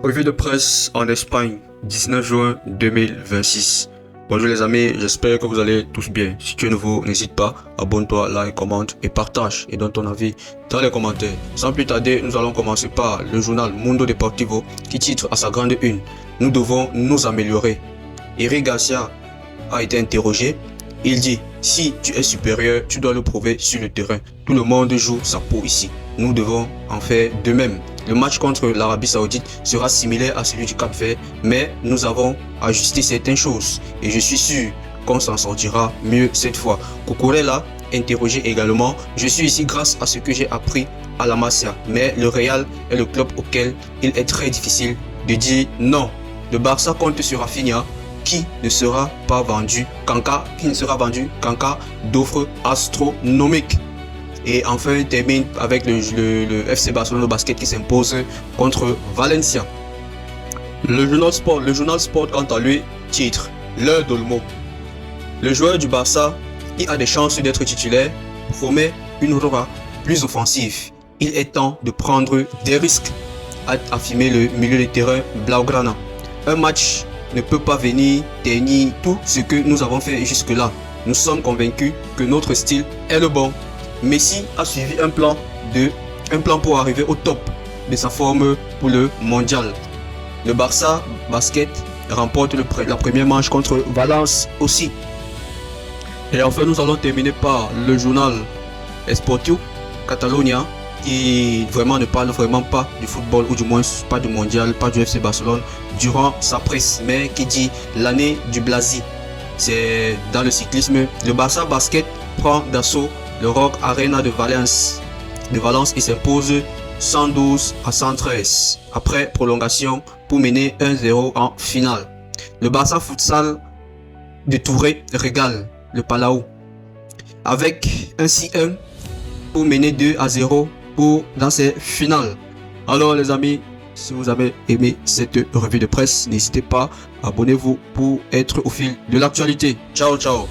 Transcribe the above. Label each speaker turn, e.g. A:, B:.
A: Revue de presse en Espagne, 19 juin 2026. Bonjour les amis, j'espère que vous allez tous bien. Si tu es nouveau, n'hésite pas, abonne-toi, like, commente et partage et donne ton avis dans les commentaires. Sans plus tarder, nous allons commencer par le journal Mundo Deportivo qui titre à sa grande une: nous devons nous améliorer. Eric Garcia a été interrogé. Il dit: si tu es supérieur, tu dois le prouver sur le terrain. Tout le monde joue sa peau ici. Nous devons en faire de même. Le match contre l'Arabie Saoudite sera similaire à celui du Cap-Vert, mais nous avons ajusté certaines choses et je suis sûr qu'on s'en sortira mieux cette fois. Cucurella interrogé également: je suis ici grâce à ce que j'ai appris à la Masia, mais le Real est le club auquel il est très difficile de dire non. Le Barça compte sur Rafinha qui ne sera pas vendu. Kanka d'offres astronomiques. Et enfin, il termine avec le FC Barcelone au basket qui s'impose contre Valencia. Le journal Sport quant à lui titre: l'heure d'Olmo. Le joueur du Barça qui a des chances d'être titulaire promet une aura plus offensive. Il est temps de prendre des risques, a affirmé le milieu de terrain Blaugrana. Un match ne peut pas venir ternir tout ce que nous avons fait jusque-là. Nous sommes convaincus que notre style est le bon. Messi a suivi un plan pour arriver au top de sa forme pour le mondial. Le Barça basket remporte la première manche contre Valence aussi. Et enfin, nous allons terminer par le journal Esportiu Catalonia qui ne parle vraiment pas du football, ou du moins pas du mondial, pas du FC Barcelone durant sa presse, mais qui dit l'année du Blasi. C'est dans le cyclisme. Le Barça basket prend d'assaut le Rock Arena de Valence et s'impose 112-113 après prolongation pour mener 1-0 en finale. Le Barça futsal de Touré régale le Palau avec un 6-1 pour mener 2-0 dans ses finales. Alors les amis, si vous avez aimé cette revue de presse, n'hésitez pas, abonnez-vous pour être au fil de l'actualité. Ciao ciao.